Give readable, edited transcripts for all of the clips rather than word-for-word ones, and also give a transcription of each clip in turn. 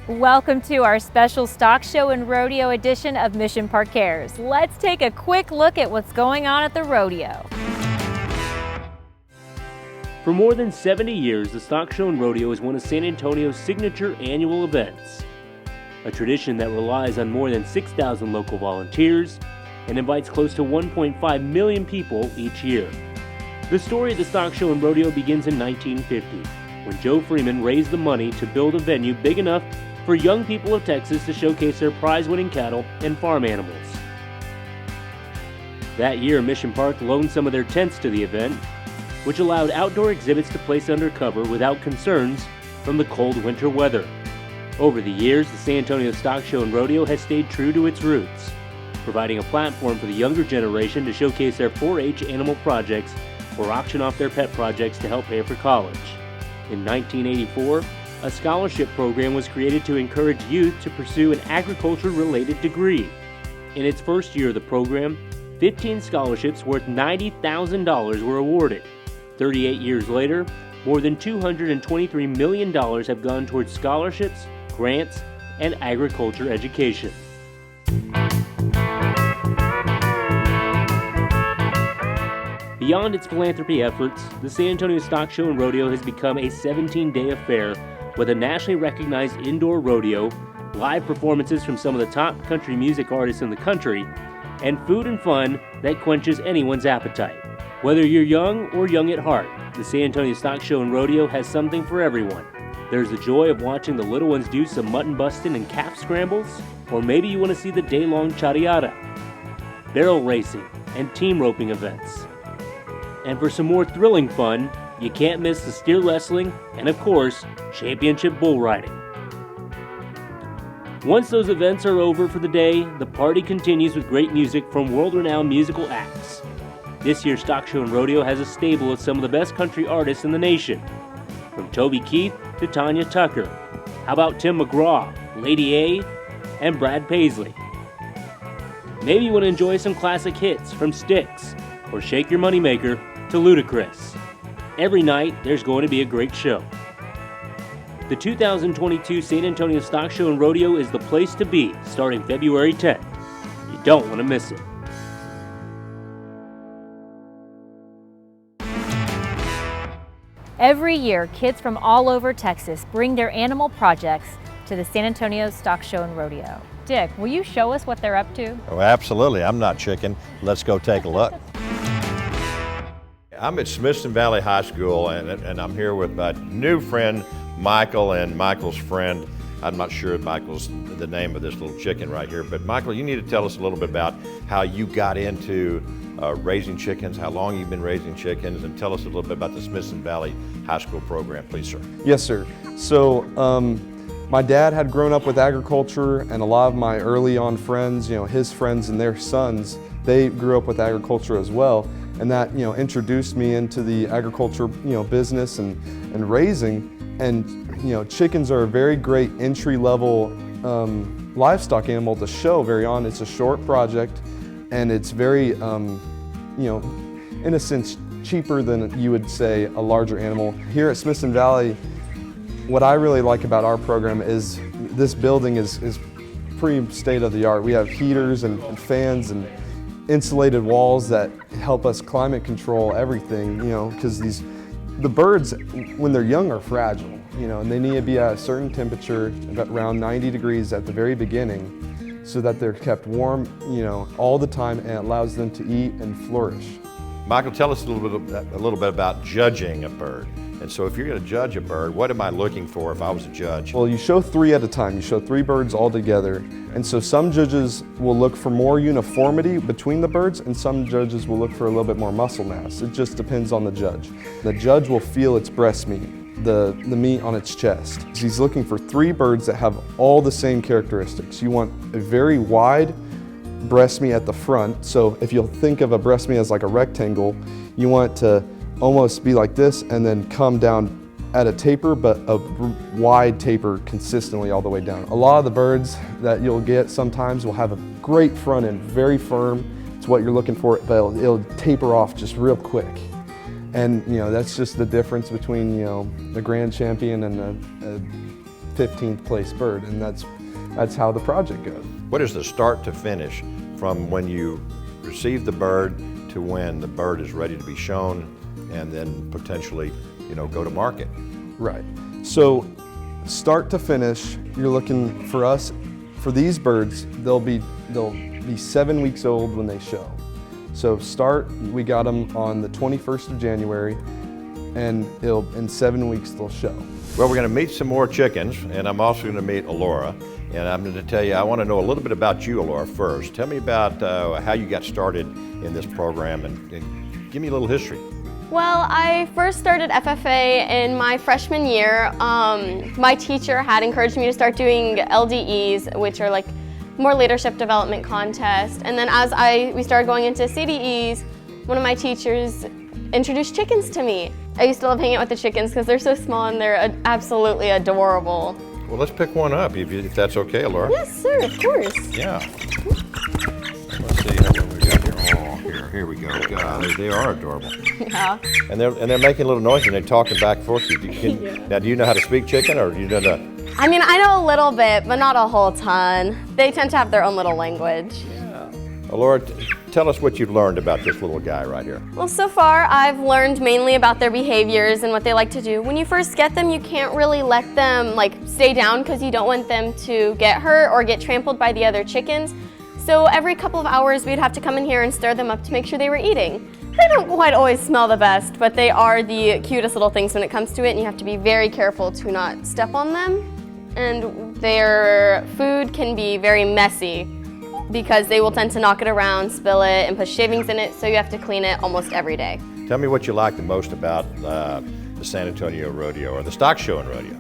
Welcome to our special stock show and rodeo edition of Mission Park Cares. Let's take a quick look at what's going on at the rodeo. For more than 70 years, the Stock Show and Rodeo is one of San Antonio's signature annual events. A tradition that relies on more than 6,000 local volunteers and invites close to 1.5 million people each year. The story of the Stock Show and Rodeo begins in 1950, when Joe Freeman raised the money to build a venue big enough for young people of Texas to showcase their prize-winning cattle and farm animals. That year, Mission Park loaned some of their tents to the event, which allowed outdoor exhibits to place under cover without concerns from the cold winter weather. Over the years, the San Antonio Stock Show and Rodeo has stayed true to its roots, providing a platform for the younger generation to showcase their 4-H animal projects or auction off their pet projects to help pay for college. In 1984, a scholarship program was created to encourage youth to pursue an agriculture-related degree. In its first year of the program, 15 scholarships worth $90,000 were awarded. 38 years later, more than $223 million have gone towards scholarships, grants, and agriculture education. Beyond its philanthropy efforts, the San Antonio Stock Show and Rodeo has become a 17-day affair with a nationally recognized indoor rodeo, live performances from some of the top country music artists in the country, and food and fun that quenches anyone's appetite. Whether you're young or young at heart, the San Antonio Stock Show and Rodeo has something for everyone. There's the joy of watching the little ones do some mutton busting and calf scrambles, or maybe you want to see the day-long charreada, barrel racing, and team roping events. And for some more thrilling fun, you can't miss the steer wrestling and, of course, championship bull riding. Once those events are over for the day, the party continues with great music from world-renowned musical acts. This year's Stock Show and Rodeo has a stable of some of the best country artists in the nation, from Toby Keith to Tanya Tucker. How about Tim McGraw, Lady A, and Brad Paisley? Maybe you want to enjoy some classic hits from Styx, or shake your moneymaker to Ludacris. Every night, there's going to be a great show. The 2022 San Antonio Stock Show and Rodeo is the place to be, starting February 10th. You don't want to miss it. Every year, kids from all over Texas bring their animal projects to the San Antonio Stock Show and Rodeo. Dick, will you show us what they're up to? Oh, absolutely. I'm not chicken. Let's go take a look. I'm at Smithson Valley High School, and I'm here with my new friend, Michael, and Michael's friend. I'm not sure if Michael's the name of this little chicken right here, but Michael, you need to tell us a little bit about how you got into raising chickens, how long you've been raising chickens, and tell us a little bit about the Smithson Valley High School program, please, sir. Yes, sir. So my dad had grown up with agriculture, and a lot of my early on friends, his friends and their sons, they grew up with agriculture as well. And that, introduced me into the agriculture, business and raising. And, chickens are a very great entry-level livestock animal to show very on. It's a short project, and it's very, in a sense, cheaper than you would say a larger animal. Here at Smithson Valley, what I really like about our program is this building is pretty state-of-the-art. We have heaters and fans and insulated walls that help us climate control everything, because the birds, when they're young, are fragile, and they need to be at a certain temperature, around 90 degrees at the very beginning, so that they're kept warm, all the time, and it allows them to eat and flourish. Michael, tell us a little bit about judging a bird. And so if you're going to judge a bird, what am I looking for if I was a judge? Well, you show 3 at a time. You show 3 birds all together. And so some judges will look for more uniformity between the birds, and some judges will look for a little bit more muscle mass. It just depends on the judge. The judge will feel its breast meat, the meat on its chest. He's looking for 3 birds that have all the same characteristics. You want a very wide breast meat at the front. So if you'll think of a breast meat as like a rectangle, you want it to almost be like this and then come down at a taper, but a wide taper consistently all the way down. A lot of the birds that you'll get sometimes will have a great front end, very firm. It's what you're looking for, but it'll taper off just real quick. And that's just the difference between the grand champion and 15th place bird, and that's how the project goes. What is the start to finish from when you receive the bird to when the bird is ready to be shown and then potentially, go to market? Right. So start to finish, you're looking for us, for these birds, they'll be 7 weeks old when they show. So we got them on the 21st of January, and in 7 weeks they'll show. Well, we're going to meet some more chickens, and I'm also going to meet Alora. And I'm going to tell you, I want to know a little bit about you, Alora, first. Tell me about how you got started in this program, and give me a little history. Well, I first started FFA in my freshman year. My teacher had encouraged me to start doing LDEs, which are like more leadership development contests. And then as we started going into CDEs, one of my teachers introduced chickens to me. I used to love hanging out with the chickens because they're so small and they're absolutely adorable. Well, let's pick one up if that's okay, Alora. Yes, sir, of course. Yeah. Let's see what we got here. Oh, here we go. God, they are adorable. Yeah. And they're making a little noise and they're talking back and forth. Now, do you know how to speak chicken, or do you know the? I mean, I know a little bit, but not a whole ton. They tend to have their own little language. Yeah. Alora, tell us what you've learned about this little guy right here. Well, so far I've learned mainly about their behaviors and what they like to do. When you first get them, you can't really let them stay down because you don't want them to get hurt or get trampled by the other chickens. So every couple of hours we'd have to come in here and stir them up to make sure they were eating. They don't quite always smell the best, but they are the cutest little things when it comes to it, and you have to be very careful to not step on them. And their food can be very messy because they will tend to knock it around, spill it, and put shavings in it, so you have to clean it almost every day. Tell me what you like the most about the San Antonio Rodeo, or the stock show and rodeo.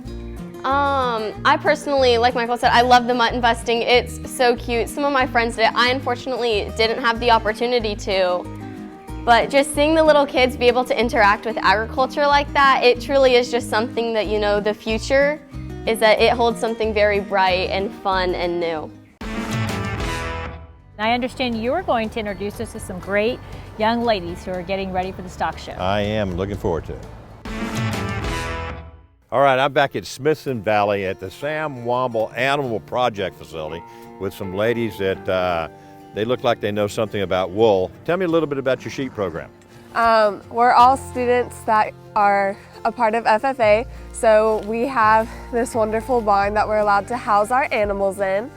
I personally, like Michael said, I love the mutton busting. It's so cute. Some of my friends did it. I unfortunately didn't have the opportunity to. But just seeing the little kids be able to interact with agriculture like that, it truly is just something that, the future is that it holds something very bright and fun and new. I understand you are going to introduce us to some great young ladies who are getting ready for the stock show. I am looking forward to it. All right, I'm back at Smithson Valley at the Sam Womble Animal Project Facility with some ladies that they look like they know something about wool. Tell me a little bit about your sheep program. We're all students that are a part of FFA, so we have this wonderful barn that we're allowed to house our animals in.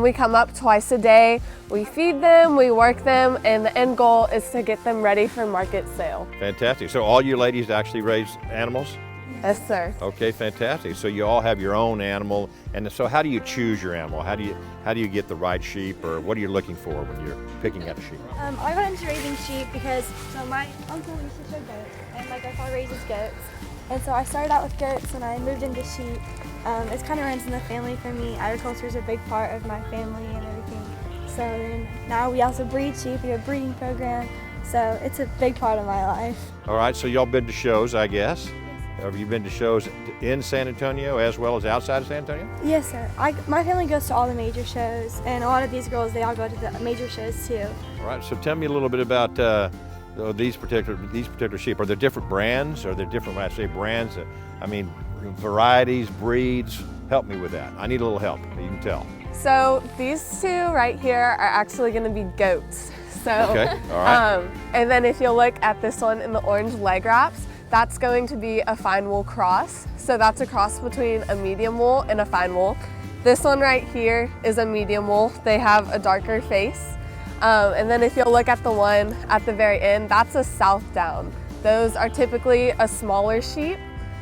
We come up twice a day, we feed them, we work them, and the end goal is to get them ready for market sale. Fantastic. So all you ladies actually raise animals? Yes, sir. Okay, fantastic. So you all have your own animal, and so how do you choose your animal? How do you get the right sheep, or what are you looking for when you're picking out a sheep? I got into raising sheep because my uncle used to show goats, and my grandpa raises goats. And so I started out with goats and I moved into sheep. It kind of runs in the family for me. Agriculture is a big part of my family and everything. So then now we also breed sheep. We have a breeding program. So it's a big part of my life. All right, so y'all been to shows, I guess. Have you been to shows in San Antonio as well as outside of San Antonio? Yes, sir. My family goes to all the major shows, and a lot of these girls, they all go to the major shows too. All right, so tell me a little bit about these particular sheep. Are there different brands? Are there different, when I say brands, I mean varieties, breeds? Help me with that. I need a little help, you can tell. So these two right here are actually going to be goats. So, okay, all right. And then if you'll look at this one in the orange leg wraps, that's going to be a fine wool cross. So that's a cross between a medium wool and a fine wool. This one right here is a medium wool. They have a darker face. And then if you'll look at the one at the very end, that's a South Down. Those are typically a smaller sheep,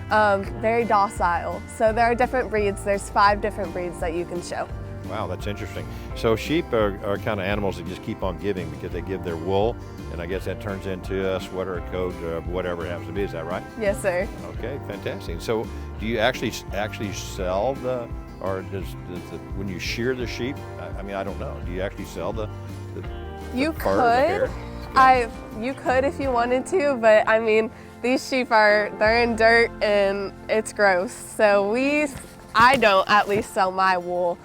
very docile. So there are different breeds. There's 5 different breeds that you can show. Wow, that's interesting. So sheep are kind of animals that just keep on giving because they give their wool, and I guess that turns into a sweater, a coat, whatever it happens to be. Is that right? Yes, sir. Okay, fantastic. So do you actually sell the, or when you shear the sheep, I mean, I don't know, do you actually sell the you fur, the hair? Yeah. You could if you wanted to, but I mean, these sheep they're in dirt and it's gross. So I don't at least sell my wool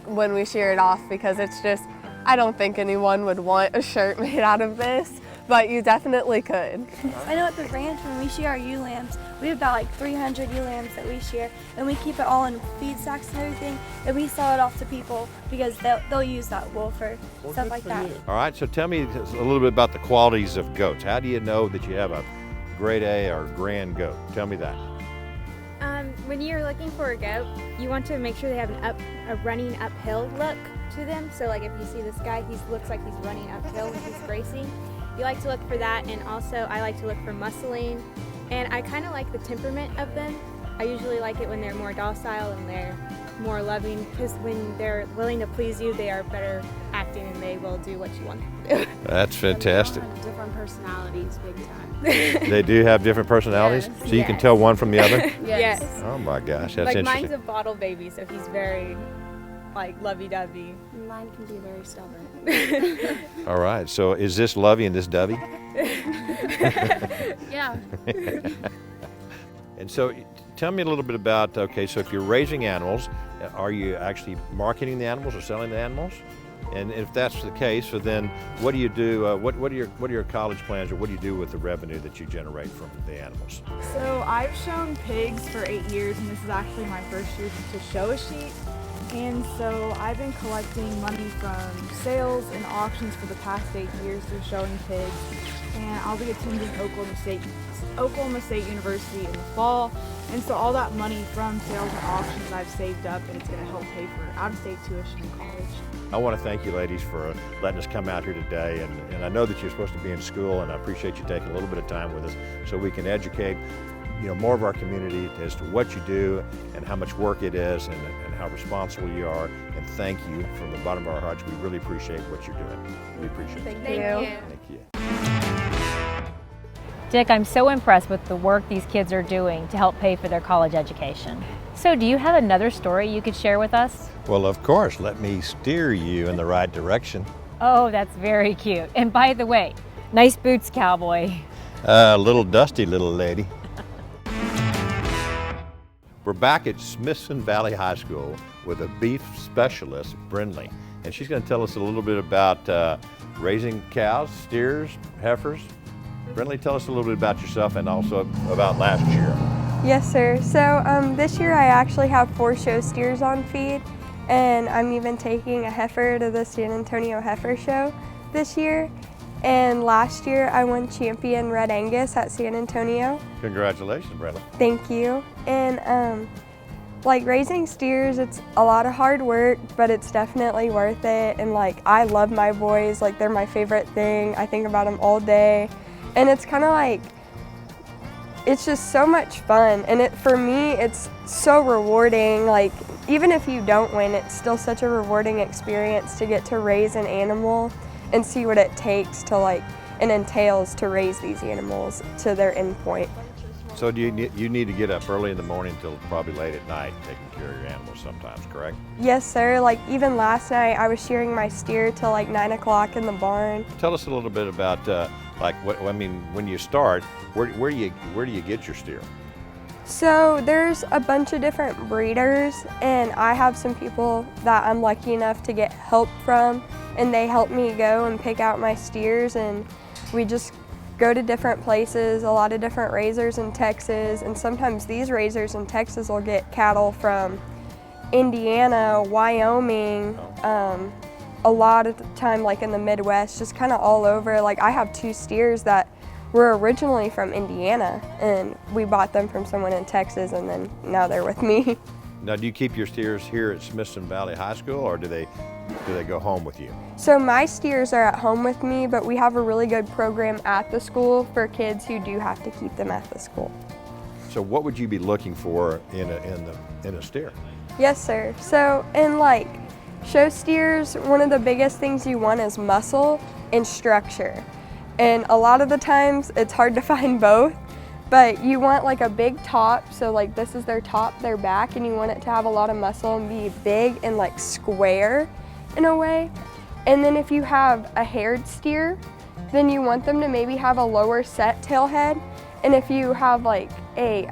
when we shear it off because it's just, I don't think anyone would want a shirt made out of this. but you definitely could. I know at the ranch when we shear our ewe lambs, we have about like 300 ewe lambs that we shear, and we keep it all in feed stacks and everything, and we sell it off to people because they'll use that wool for stuff like that. All right, so tell me a little bit about the qualities of goats. How do you know that you have a grade A or grand goat? Tell me that. When you're looking for a goat, you want to make sure they have a running uphill look to them. So like if you see this guy, he looks like he's running uphill when he's racing. You like to look for that, and also I like to look for muscling, and I kind of like the temperament of them. I usually like it when they're more docile and they're more loving, because when they're willing to please you, they are better acting and they will do what you want them to do. That's fantastic. They all have different personalities, big time. They do have different personalities? Yes. So you can tell one from the other? Yes. Oh my gosh, that's Like interesting. mine's a bottle baby, so he's very like lovey-dovey. Mine can be very stubborn. All right, so is this Lovey and this Dovey? Yeah. And so tell me a little bit about, okay, so if you're raising animals, are you actually marketing the animals or selling the animals? And if that's the case, so then what do you do, what are your college plans, or what do you do with the revenue that you generate from the animals? So I've shown pigs for 8 years, and this is actually my first year to show a sheep. And so I've been collecting money from sales and auctions for the past 8 years through showing pigs. And I'll be attending Oklahoma State University in the fall. And so all that money from sales and auctions I've saved up, and it's going to help pay for out-of-state tuition in college. I want to thank you ladies for letting us come out here today, and I know that you're supposed to be in school, and I appreciate you taking a little bit of time with us so we can educate more of our community as to what you do and how much work it is and how responsible you are. And thank you from the bottom of our hearts. We really appreciate what you're doing. We appreciate it. Thank you. Thank you. Dick, I'm so impressed with the work these kids are doing to help pay for their college education. So do you have another story you could share with us? Well, of course, let me steer you in the right direction. Oh, that's very cute. And by the way, nice boots, cowboy. Little dusty little lady. We're back at Smithson Valley High School with a beef specialist, Brindley. And she's going to tell us a little bit about raising cows, steers, heifers. Brindley, tell us a little bit about yourself and also about last year. Yes, sir. So this year I actually have 4 show steers on feed, and I'm even taking a heifer to the San Antonio Heifer Show this year. And last year I won champion Red Angus at San Antonio. Congratulations, Brindley. Thank you. And like raising steers, it's a lot of hard work, but it's definitely worth it. And like I love my boys, like they're my favorite thing. I think about them all day. And it's kind of like, it's just so much fun. And for me, it's so rewarding. Like even if you don't win, it's still such a rewarding experience to get to raise an animal and see what it takes to and entails to raise these animals to their end point. So do you need to get up early in the morning till probably late at night taking care of your animals sometimes, correct? Yes, sir. Like even last night I was shearing my steer till like 9 o'clock in the barn. Tell us a little bit about when you start, where do you get your steer? So there's a bunch of different breeders, and I have some people that I'm lucky enough to get help from, and they help me go and pick out my steers, and we just go to different places, a lot of different raisers in Texas, and sometimes these raisers in Texas will get cattle from Indiana, Wyoming, a lot of the time like in the Midwest, just kind of all over. Like I have 2 steers that were originally from Indiana, and we bought them from someone in Texas, and then now they're with me. Now, do you keep your steers here at Smithson Valley High School, or do they go home with you? So my steers are at home with me, but we have a really good program at the school for kids who do have to keep them at the school. So what would you be looking for in a steer? Yes, sir. So in like show steers, one of the biggest things you want is muscle and structure. And a lot of the times it's hard to find both, but you want like a big top. So like this is their top, their back, and you want it to have a lot of muscle and be big and like square in a way. And then if you have a haired steer, then you want them to maybe have a lower set tail head. And if you have like a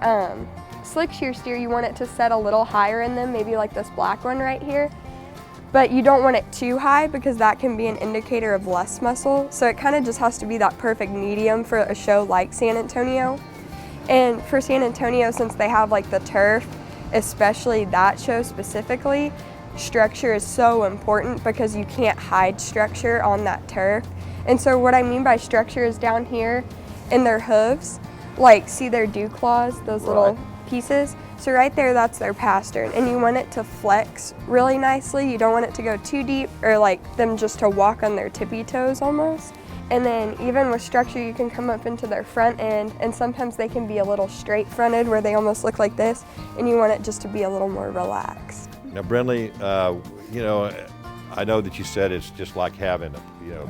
slick shear steer, you want it to set a little higher in them, maybe like this black one right here. but you don't want it too high because that can be an indicator of less muscle. So it kind of just has to be that perfect medium for a show like San Antonio. And for San Antonio, since they have like the turf, especially that show specifically, structure is so important because you can't hide structure on that turf. And so what I mean by structure is down here in their hooves, like see their dew claws, those little pieces. So right there, that's their pastern, and you want it to flex really nicely. You don't want it to go too deep or like them just to walk on their tippy toes almost. And then even with structure, you can come up into their front end, and sometimes they can be a little straight fronted where they almost look like this, and you want it just to be a little more relaxed. Now, Brindley, you know, I know that you said it's just like having, you know,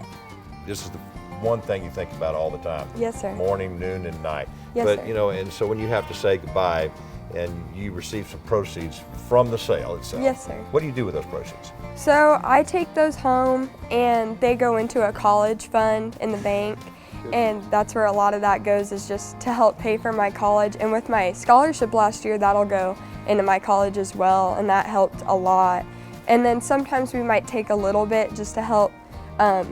this is the one thing you think about all the time. Yes, sir. Morning, noon, and night. Yes, but, sir. you know, and so when you have to say goodbye and you receive some proceeds from the sale itself. Yes, sir. What do you do with those proceeds? So I take those home and they go into a college fund in the bank, and that's where a lot of that goes, is just to help pay for my college. And with my scholarship last year, that'll go into my college as well, and that helped a lot. And then sometimes we might take a little bit just to help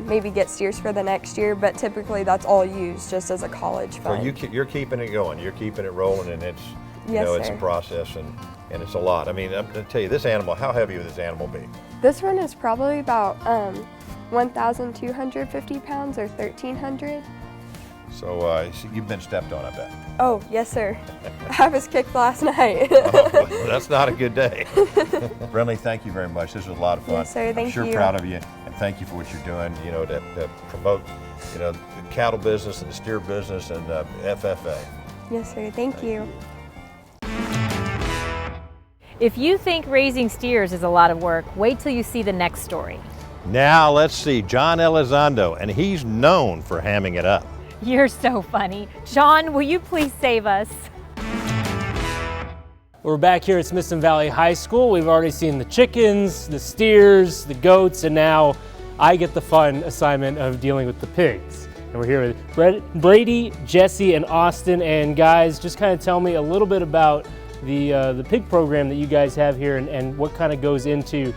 maybe get steers for the next year, but typically that's all used just as a college fund. So you're keeping it going, you're keeping it rolling, and it's, you Yes, know, it's sir. a process, and it's a lot. I mean, I'm going to tell you, this animal, how heavy would this animal be? This one is probably about 1,250 pounds or 1,300. So you've been stepped on, I bet. Oh, yes, sir. I was kicked last night. Oh, that's not a good day. Brindley, thank you very much. This was a lot of fun. Yes, sir. Thank I'm sure you. proud of you, and thank you for what you're doing, you know, to promote, you know, the cattle business and the steer business and FFA. Yes, sir. Thank you. If you think raising steers is a lot of work, wait till you see the next story. Now let's see John Elizondo, and he's known for hamming it up. You're so funny. John, will you please save us? We're back here at Smithson Valley High School. We've already seen the chickens, the steers, the goats, and now I get the fun assignment of dealing with the pigs. And we're here with Brady, Jesse, and Austin. And guys, just kind of tell me a little bit about the pig program that you guys have here, and what kind of goes into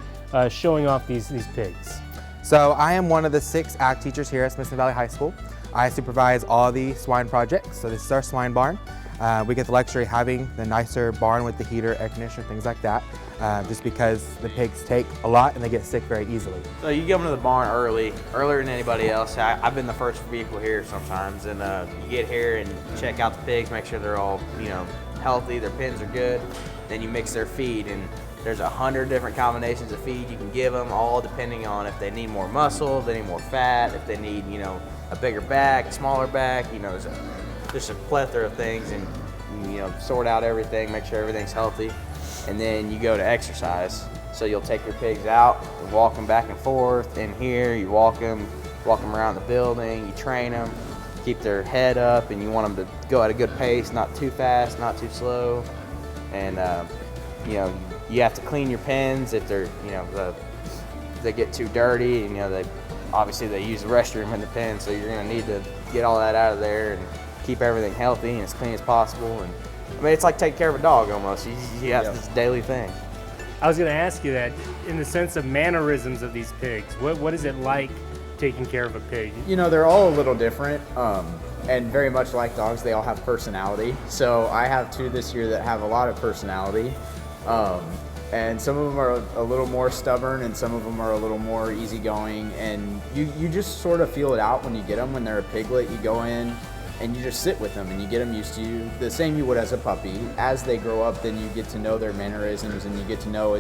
showing off these pigs. So I am one of the 6 ag teachers here at Smithson Valley High School. I supervise all the swine projects. So this is our swine barn. We get the luxury of having the nicer barn with the heater, air conditioner, things like that, just because the pigs take a lot and they get sick very easily. So you get them to the barn earlier than anybody else. I've been the first vehicle here sometimes, and you get here and check out the pigs, make sure they're all, you know, healthy, their pens are good. Then you mix their feed, and there's 100 different combinations of feed you can give them, all depending on if they need more muscle, if they need more fat, if they need, you know, a bigger back, a smaller back. You know, there's just a plethora of things, and you know, sort out everything, make sure everything's healthy, and then you go to exercise. So you'll take your pigs out and walk them back and forth. In here, you walk them around the building, you train them, keep their head up, and you want them to go at a good pace, not too fast, not too slow. And you know, you have to clean your pens if they're, you know, they get too dirty, and you know, they use the restroom in the pen, so you're going to need to get all that out of there and keep everything healthy and as clean as possible. And I mean, it's like taking care of a dog almost. You have this daily thing. I was going to ask you that, in the sense of mannerisms of these pigs, what is it like taking care of a pig? You know, they're all a little different, and very much like dogs, they all have personality. So I have 2 this year that have a lot of personality. And some of them are a little more stubborn, and some of them are a little more easygoing. And you just sort of feel it out when you get them. When they're a piglet, you go in and you just sit with them and you get them used to you, the same you would as a puppy. As they grow up, then you get to know their mannerisms, and you get to know,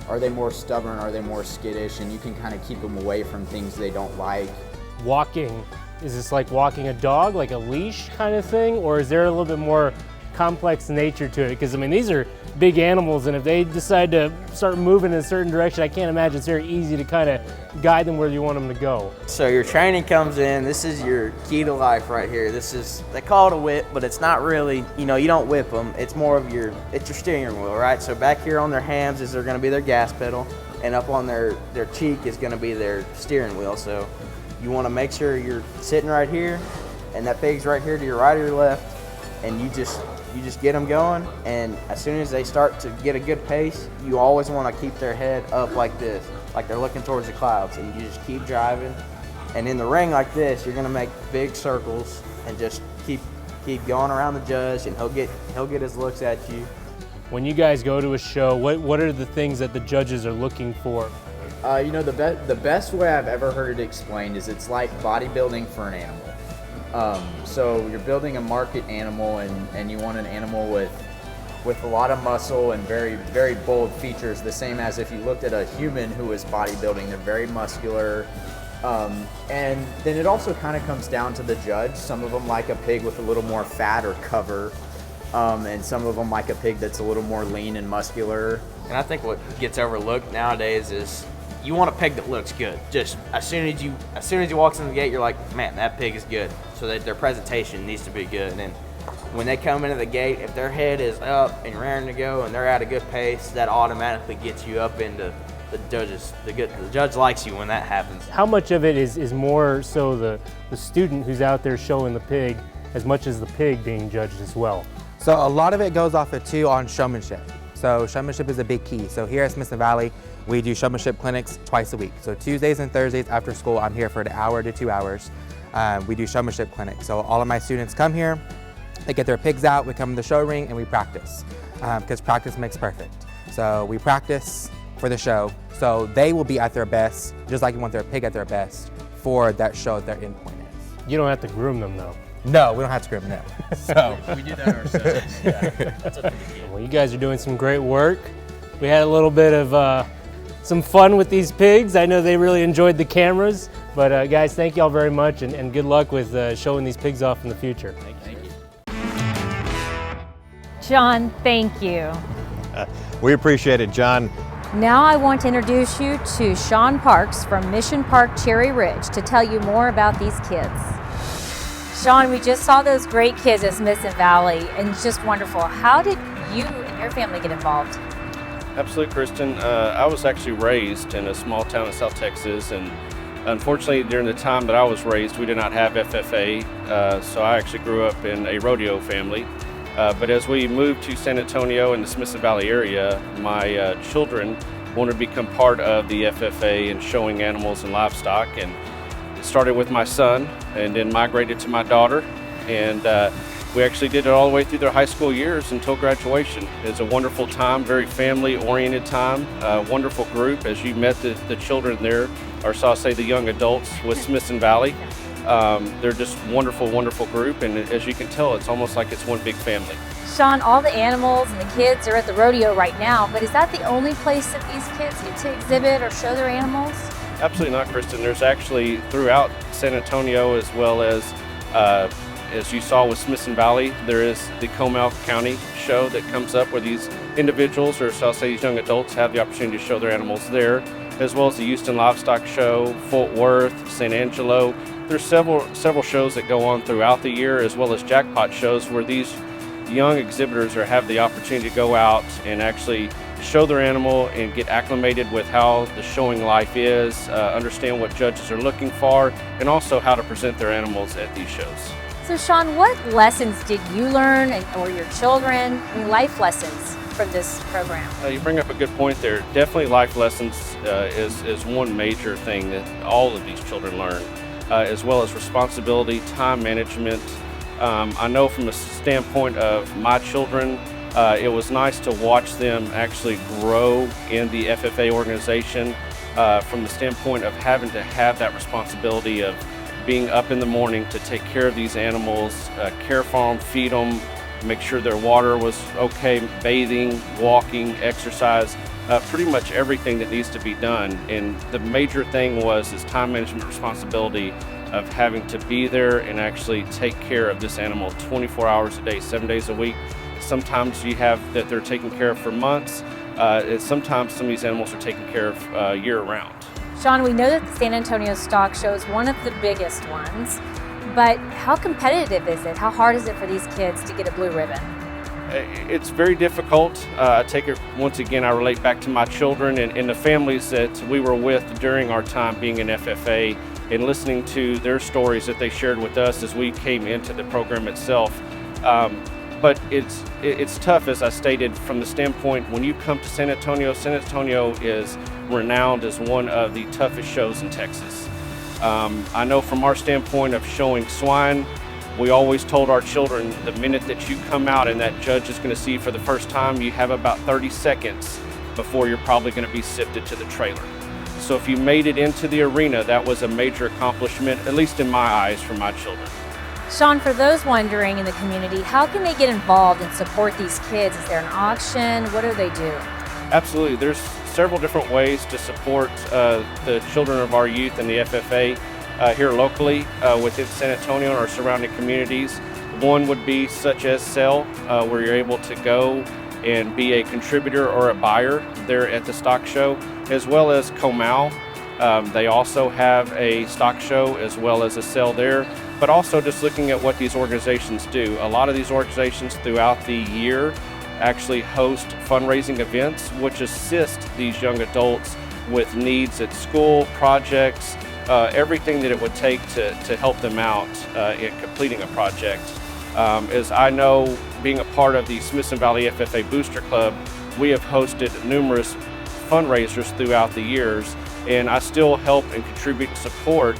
are they more stubborn, are they more skittish, and you can kind of keep them away from things they don't like. Walking, is this like walking a dog, like a leash kind of thing, or is there a little bit more complex nature to it? Because I mean, these are big animals, and if they decide to start moving in a certain direction, I can't imagine it's very easy to kind of guide them where you want them to go. So your training comes in. This is your key to life right here. They call it a whip, but it's not really, you know, you don't whip them. It's more of it's your steering wheel, right? So back here on their hams is going to be their gas pedal, and up on their cheek is going to be their steering wheel. So you want to make sure you're sitting right here, and that pig's right here to your right or your left, and you just You just get them going, and as soon as they start to get a good pace, you always want to keep their head up like this, like they're looking towards the clouds, and you just keep driving. And in the ring like this, you're gonna make big circles and just keep going around the judge, and he'll get his looks at you. When you guys go to a show, what are the things that the judges are looking for? You know, the best way I've ever heard it explained is it's like bodybuilding for an animal. So you're building a market animal, and you want an animal with a lot of muscle and very, very bold features, the same as if you looked at a human who is bodybuilding. They're very muscular. And then it also kind of comes down to the judge. Some of them like a pig with a little more fat or cover, and some of them like a pig that's a little more lean and muscular. And I think what gets overlooked nowadays is you want a pig that looks good. Just as soon as you walk in the gate, you're like, man, that pig is good. So that their presentation needs to be good. And then when they come into the gate, if their head is up and raring to go and they're at a good pace, that automatically gets you up into the judges. The judge likes you when that happens. How much of it is more so the student who's out there showing the pig as much as the pig being judged as well? So a lot of it goes off of on showmanship. So showmanship is a big key. So here at Smithson Valley, we do showmanship clinics twice a week. So Tuesdays and Thursdays after school, I'm here for an hour to 2 hours. We do showmanship clinics. So all of my students come here, they get their pigs out, we come in the show ring, and we practice. Because practice makes perfect. So we practice for the show, so they will be at their best, just like you want their pig at their best for that show their endpoint is. You don't have to groom them though. No, we don't have to groom them. So we do that ourselves. Yeah, that's a big deal. Well, you guys are doing some great work. We had a little bit of some fun with these pigs. I know they really enjoyed the cameras, but guys, thank you all very much, and good luck with showing these pigs off in the future. Thank you. John, thank you. We appreciate it, John. Now I want to introduce you to Sean Parks from Mission Park Cherry Ridge to tell you more about these kids. Sean, we just saw those great kids at Smithson Valley, and it's just wonderful. How did you and your family get involved? Absolutely, Kristin. I was actually raised in a small town in South Texas, and unfortunately during the time that I was raised, we did not have FFA, so I actually grew up in a rodeo family. But as we moved to San Antonio and the Smithson Valley area, my children wanted to become part of the FFA and showing animals and livestock. And it started with my son and then migrated to my daughter. And we actually did it all the way through their high school years until graduation. It was a wonderful time, very family-oriented time, wonderful group. As you met the children there, or so I'll say the young adults with Smithson Valley. They're just wonderful, wonderful group, and as you can tell, it's almost like it's one big family. Sean, all the animals and the kids are at the rodeo right now, but is that the only place that these kids get to exhibit or show their animals? Absolutely not, Kristin. There's actually throughout San Antonio, as well as you saw with Smithson Valley, there is the Comal County show that comes up where these individuals, or so I'll say these young adults, have the opportunity to show their animals there, as well as the Houston Livestock Show, Fort Worth, San Angelo. There's several shows that go on throughout the year, as well as jackpot shows where these young exhibitors have the opportunity to go out and actually show their animal and get acclimated with how the showing life is, understand what judges are looking for, and also how to present their animals at these shows. So Sean, what lessons did you learn, or your children, life lessons from this program? You bring up a good point there. Definitely life lessons is one major thing that all of these children learn, as well as responsibility, time management. I know from a standpoint of my children, it was nice to watch them actually grow in the FFA organization from the standpoint of having to have that responsibility of being up in the morning to take care of these animals, care for them, feed them, make sure their water was okay, bathing, walking, exercise, pretty much everything that needs to be done. And the major thing is time management responsibility of having to be there and actually take care of this animal 24 hours a day, 7 days a week. Sometimes you have that they're taken care of for months. Sometimes some of these animals are taken care of year-round. Sean, we know that the San Antonio Stock Show is one of the biggest ones, but how competitive is it? How hard is it for these kids to get a blue ribbon? It's very difficult. I take it, once again, I relate back to my children and the families that we were with during our time being in FFA and listening to their stories that they shared with us as we came into the program itself. But it's tough, as I stated, from the standpoint when you come to San Antonio. San Antonio is renowned as one of the toughest shows in Texas. I know from our standpoint of showing swine, we always told our children the minute that you come out and that judge is going to see you for the first time, you have about 30 seconds before you're probably going to be sifted to the trailer. So if you made it into the arena, that was a major accomplishment, at least in my eyes, for my children. Sean, for those wondering in the community, how can they get involved and support these kids? Is there an auction? What do they do? Absolutely. There's several different ways to support the children of our youth and the FFA here locally within San Antonio and our surrounding communities. One would be such as sell, where you're able to go and be a contributor or a buyer there at the stock show, as well as Comau. They also have a stock show as well as a sale there, but also just looking at what these organizations do. A lot of these organizations throughout the year actually host fundraising events which assist these young adults with needs at school, projects, everything that it would take to help them out in completing a project. As I know, being a part of the Smithson Valley FFA Booster Club, we have hosted numerous fundraisers throughout the years, and I still help and contribute and support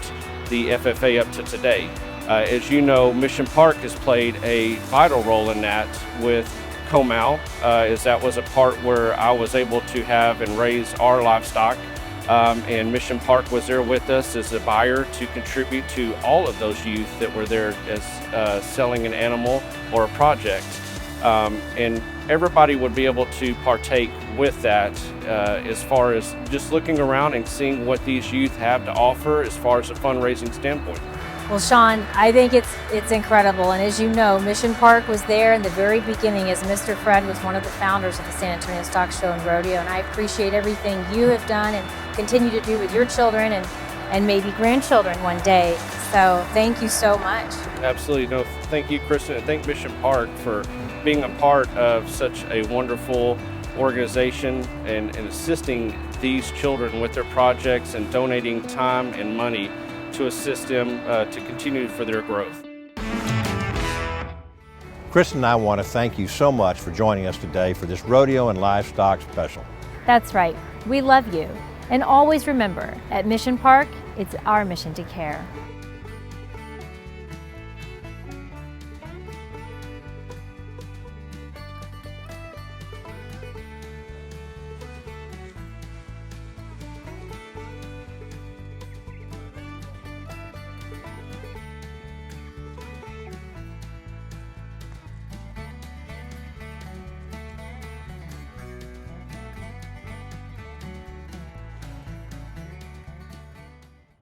the FFA up to today. As you know, Mission Park has played a vital role in that with Comau, as that was a part where I was able to have and raise our livestock, and Mission Park was there with us as a buyer to contribute to all of those youth that were there as selling an animal or a project. And everybody would be able to partake with that as far as just looking around and seeing what these youth have to offer as far as a fundraising standpoint. Well, Sean, I think it's incredible. And as you know, Mission Park was there in the very beginning as Mr. Fred was one of the founders of the San Antonio Stock Show and Rodeo. And I appreciate everything you have done and continue to do with your children and maybe grandchildren one day. So thank you so much. Absolutely. No, thank you, Kristin, and thank Mission Park for being a part of such a wonderful organization and assisting these children with their projects and donating time and money to assist them to continue for their growth. Kristin and I want to thank you so much for joining us today for this Rodeo and Livestock special. That's right. We love you. And always remember, at Mission Park, it's our mission to care.